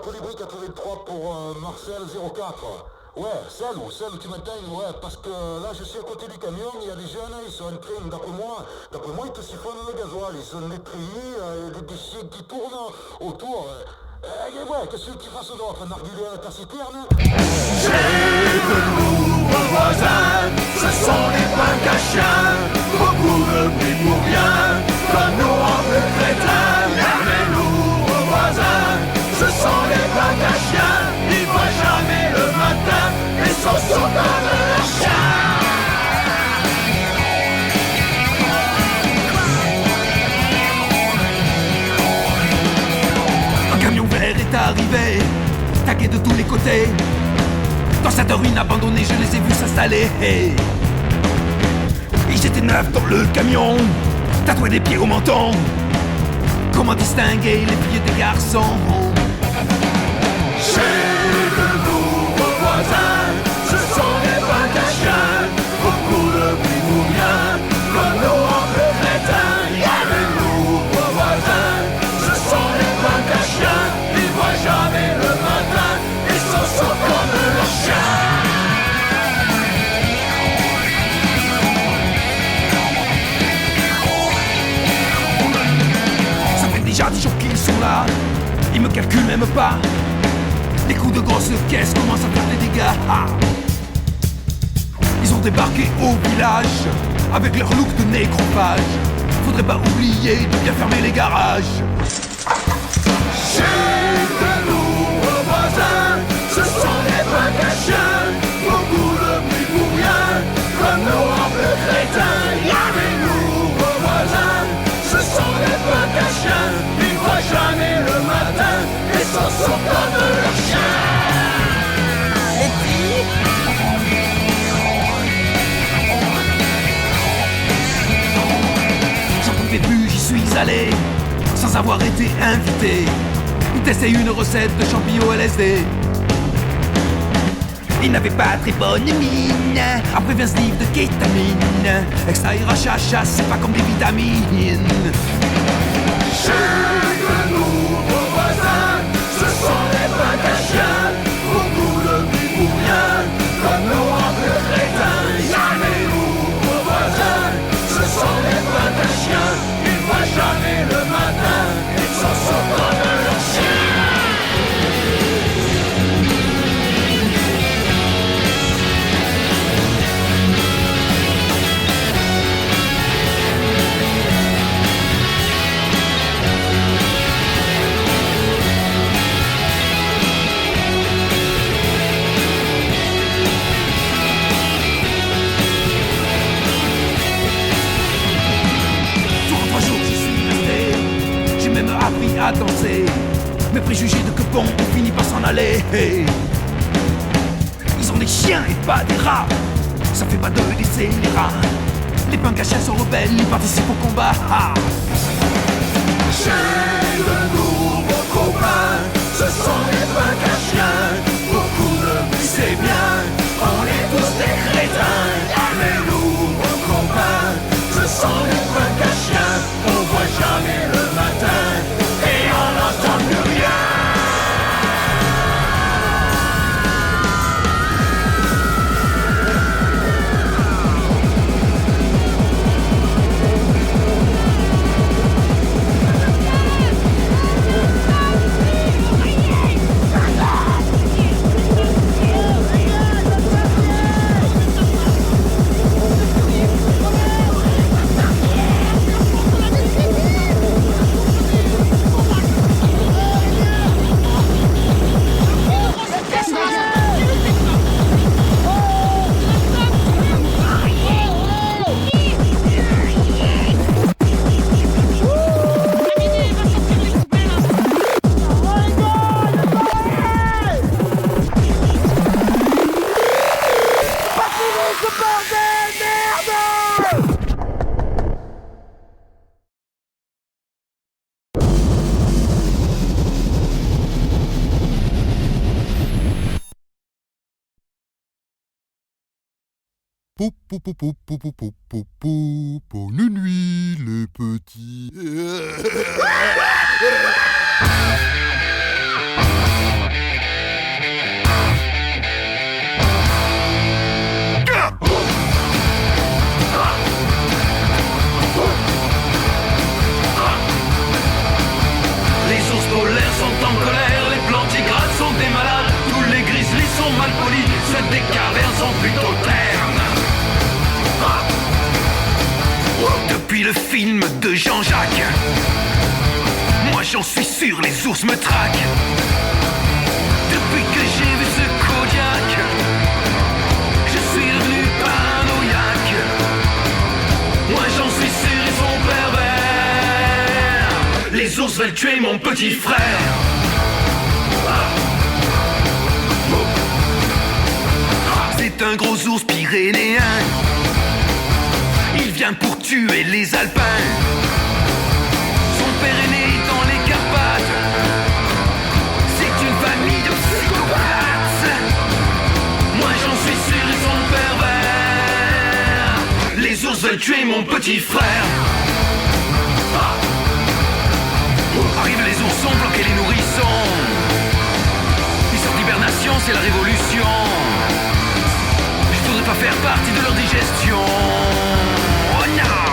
Colibri 83 pour Marcel 04. Ouais, celle où tu m'éteignes, ouais, parce que là je suis à côté du camion, il y a des jeunes, ils sont en train, d'après moi, ils te siphonnent le gasoil, ils sont étriés, des chiens qui tournent autour. Et ouais, qu'est-ce que tu fasses d'autre, narguler à ta citerne? J'ai de nouveaux voisins, ce sont les punks à chiens, beaucoup de bruit pour rien, comme nos humbles crétins. Les nouveaux voisins, ce sont les punks à chiens, ils voient jamais le matin, et sont sourds comme un chien. Un camion vert est arrivé, tagué de tous les côtés. Dans cette ruine abandonnée, je les ai vus s'installer. Ils étaient neufs dans le camion, tatoués des pieds au menton. Comment distinguer les filles des garçons? J'ai de nouveaux voisins, ce sont des punks à chiens, beaucoup de bruit pour rien, comme nos humbles crétins. Y'a des nouveaux voisins, ce sont des punks à chiens, ils voient jamais le matin, ils sont sourds comme leurs chiens. Ça fait déjà 10 jours qu'ils sont là, ils me calculent même pas. Les coups de grosse caisse commencent à faire des dégâts. Ils ont débarqué au village avec leur look de nécrophage. Faudrait pas oublier de bien fermer les garages. J'ai de nouveaux voisins, ce sont des punks à chiens, beaucoup de bruit pour rien, comme nos humbles crétins. Y'a des nouveaux voisins, ce sont des punks à chiens, ils voient jamais le matin, et s'en sortent comme leurs chiens. J'en pouvais plus, j'y suis allé, sans avoir été invité. Tester une recette de champignons LSD. Il n'avait pas très bonne mine. Après vient ce livre de kétamine. Extra irachacha, c'est pas comme des vitamines. J'ai de nouveaux voisins, ce sont les punks à chiens, beaucoup de bruit pour rien, comme nos humbles crétins. Y'a les nouveaux voisins, ce sont les punks à chiens, ils voient jamais le matin, ils s'en sortent comme leurs chiens. Appris à danser, mes préjugés de que bon ont fini par s'en aller. Ils ont des chiens et pas des rats, ça fait pas de laisser les rats. Les punks à chiens sont rebelles, ils participent au combat. J'ai de nouveaux copains, ce sont les punks à chiens, beaucoup de bruit c'est bien, on est tous des crétins. Les nouveaux copains, ce sont les punks à chiens, on voit jamais le matin, et on n'entend plus rien. Bonne nuit, les petits. le film de Jean-Jacques. Moi j'en suis sûr, les ours me traquent. Depuis que j'ai vu ce Kodiak, je suis devenu paranoïaque. Moi j'en suis sûr, ils sont pervers. Les ours veulent tuer mon petit frère. C'est un gros ours pyrénéen. Il vient pour tuer les alpins. Son père est né dans les Carpates. C'est une famille de psychopathes. Moi j'en suis sûr, ils sont pervers. Les ours veulent tuer mon petit frère. Arrivent les oursons, bloquer les nourrissons. Ils sortent d'hibernation, c'est la révolution. Je voudrais pas faire partie de leur digestion. Oh non!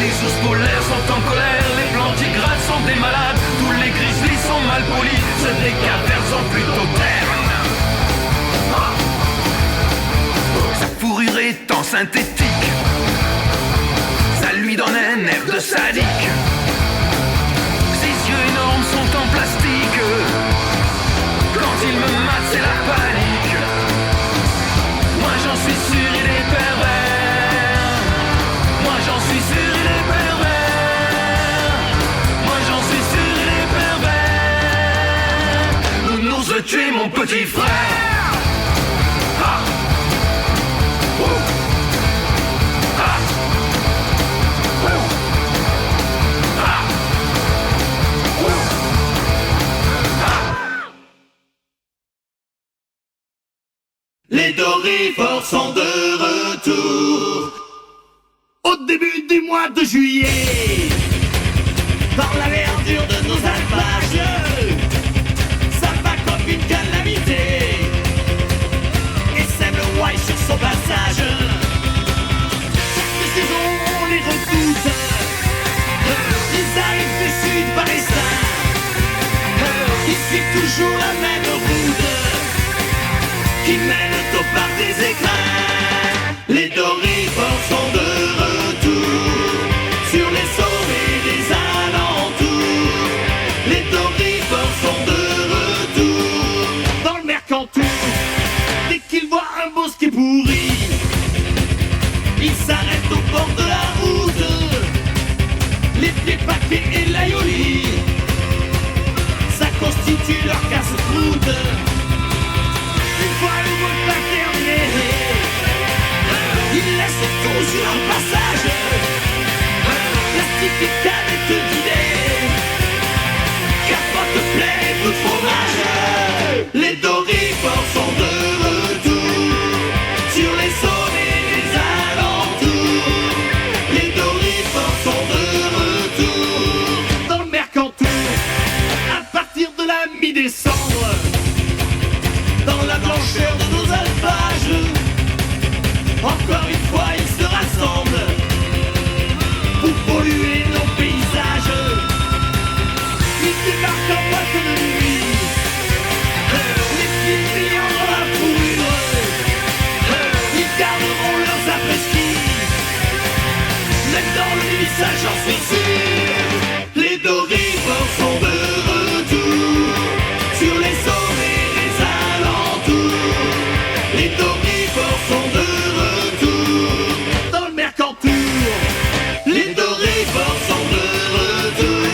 Les ours polaires sont en colère, les plantigrades sont des malades, tous les grizzlies sont mal polis, ceux des cavernes sont plutôt ternes. Sa fourrure est en synthétique, ça lui donne un air de sadique. Ses yeux énormes sont en plastique, quand il me mate c'est la panique. Moi j'en suis sûr, il est pervers. Moi j'en suis sûr, il est pervers. Moi j'en suis sûr, il est pervers. Nounours veut tuer mon petit frère. Ah. Oh. Ah. Oh. Ah. Oh. Ah. Les Dorifores sont de retour au début du mois de juillet. Dans la verdure de nos alpages, ça va comme une calamité et sème le ouaille sur son passage. Chaque saison on les redoute, ils arrivent du sud par les seins, ils suivent toujours la même route qui mène au parc des écrins. Les Dorifores sont de retour sur les sommets des alentours. Les Dorifores sont de retour dans le Mercantour. Dès qu'ils voient un bosquet pourri, ils s'arrêtent au bord de la route. Les pieds paquets et l'aïoli, ça constitue leur casse-croûte. Une fois le repas terminé, ils laissent tout sur leur passage. Plastique et canettes d'idées, capote pleine et bout de fromage. Les Dorifores sont de retour sur les sommets des alentours. Les Dorifores sont de retour dans le Mercantour à partir de la mi-décembre. Dans la blancheur de nos alpages, encore une fois ils se rassemblent pour polluer nos paysages. Ils débarquent en boîte de nuit, les pieds brillants dans la fourrure. Ils garderont leurs après-ski, même dans le nuit, ça j'en suis sûr. Les Dorifores sont de retour sur les sommets des alentours. Les Dorifores sont de retour dans le Mercantour. Les Dorifores sont de retour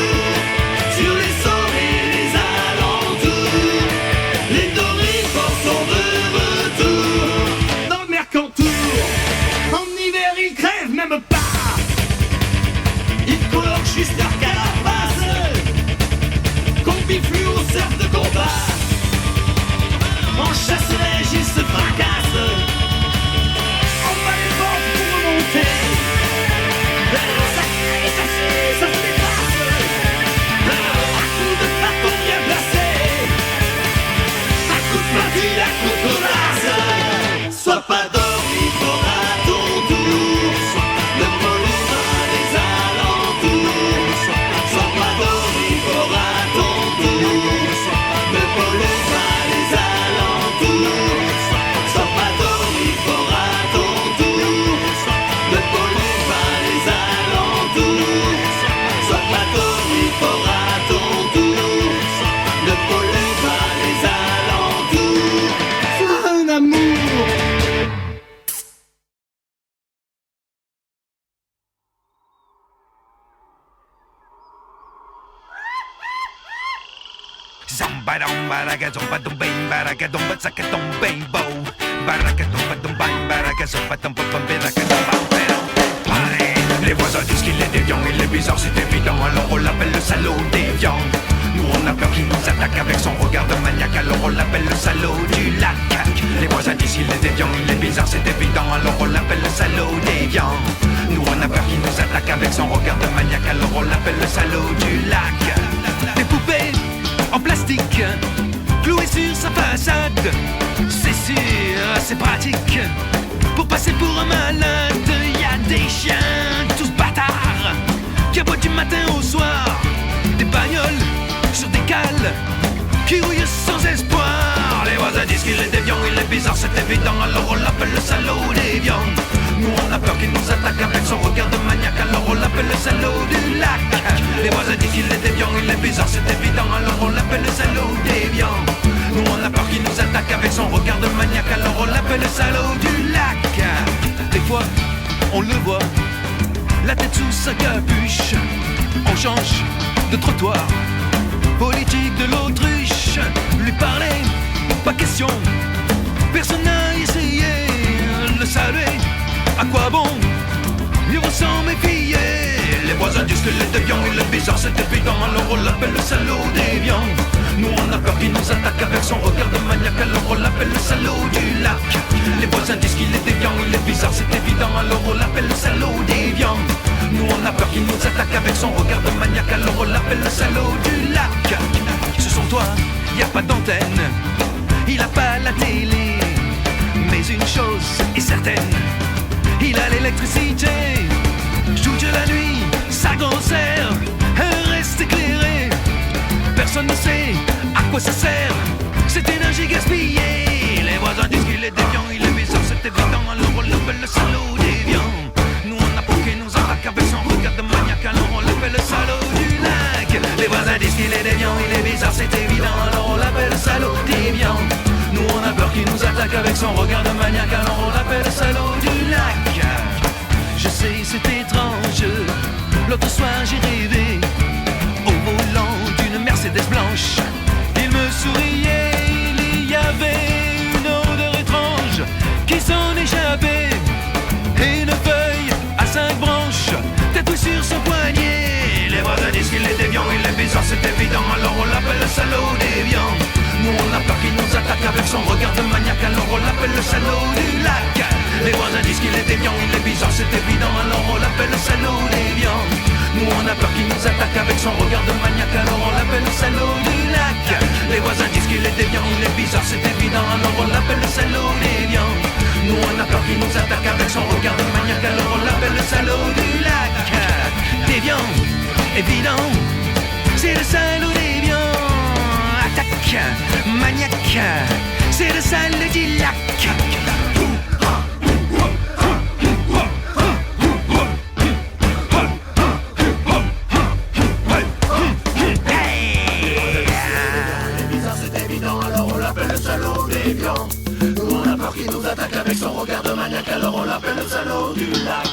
sur les sommets des alentours. Les Dorifores sont de retour dans le Mercantour. En hiver ils crèvent même pas, ils colorent juste leur carapace. Combi fluo au surf de combat, en chasse-neige ils se fracassent. En bas les vents pour remonter, ça crie, ça chie, ça se dépasse. À coups de bâton bien placé, à coups de platine, à coups de colasse. Sois pas Dorifore à ton tour, ne pollue pas les alentours. Sois pas Dorifore à ton tour, ne pollue pas les alentours. Sois pas Dorifore à ton tour, ne pollue Zambadam baragazom badum bang baragadom batsakatom bang bow baragatom badum bang baragazom badum badum baragadom bang. Les voisins disent qu'il est déviant, il est bizarre, c'est évident, alors on l'appelle le salaud déviant. Nous on a peur qu'il nous attaque avec son regard de maniaque, alors on l'appelle le salaud du lac. Les voisins disent qu'il est déviant, il est bizarre, c'est évident, alors on l'appelle le salaud déviant. Nous on a peur qu'il nous attaque avec son regard de maniaque, alors on l'appelle le salaud du lac. Des poupées en plastique, clouées sur sa façade, c'est sûr, c'est pratique pour passer pour un malade. Y a des chiens, tous bâtards, qui aboient du matin au soir, des bagnoles sur des cales, qui rouillent sans espoir. Les voisins disent qu'il est déviant, il est bizarre, c'est évident, alors on l'appelle le salaud déviant. Nous on a peur qu'il nous attaque avec son regard de maniaque, alors on l'appelle le salaud du lac. Les voisins disent qu'il est déviant, il est bizarre, c'est évident, alors on l'appelle le salaud déviant. Nous on a peur qu'il nous attaque avec son regard de maniaque, alors on l'appelle le salaud du lac. Des fois, on le voit, la tête sous sa capuche, on change de trottoir, politique de l'autruche, lui parler, pas question, personne n'a essayé, le saluer, à quoi bon, mieux vaut s'en méfier. Les voisins disent que les déviants, il est bizarre, c'est évident, alors on l'appelle le salaud déviant. Nous on a peur qu'il nous attaque avec son regard de maniaque, alors on l'appelle le salaud du lac. Les voisins disent qu'il est déviant, il est bizarre, c'est évident, alors on l'appelle le salaud déviant. Nous on a peur qu'il nous attaque avec son regard de maniaque, alors on l'appelle le salaud du lac. Ce sont toi, y a pas d'antenne, il a pas la télé, mais une chose est certaine, il a l'électricité. Toute la nuit, sa grossière reste éclairée. Personne ne sait à quoi ça sert, cette énergie gaspillée. Les voisins disent qu'il est déviant, il est bizarre, c'est évident, alors on l'appelle le salaud déviant. Nous on a peur qu'il nous attaque avec son regard de maniaque, alors on l'appelle le salaud du lac. Les voisins disent qu'il est déviant, il est bizarre, c'est évident, alors on l'appelle le salaud déviant. Nous on a peur qu'il nous attaque avec son regard de maniaque, alors on l'appelle le salaud du lac. Je sais c'est étrange, l'autre soir j'ai rêvé au volant d'une Mercedes blanche. Il me souriait, il y avait une odeur étrange qui s'en échappait, et une feuille à 5 branches tatouée sur son poignet. Les voisins disent qu'il est déviant, il est bizarre, c'est évident, alors on l'appelle le salaud déviant. Nous on a peur qu'il nous attaque avec son regard de maniaque, alors on l'appelle le salaud du lac. Les voisins disent qu'il est déviant, il est bizarre, c'est évident, alors on l'appelle le salaud déviant. Nous on a peur qu'il nous attaque avec son regard de maniaque, alors on l'appelle le salaud du lac. Les voisins disent qu'il est déviant, il est bizarre, c'est évident, alors on l'appelle le salaud déviant. Nous on a peur qu'il nous attaque avec son regard de maniaque, alors on l'appelle le salaud du lac. Déviant, évident, c'est le salaud déviant. Attaque, maniaque, c'est le salaud du lac. Nous on a peur qu'il nous attaque avec son regard de maniaque, alors on l'appelle le salaud du lac.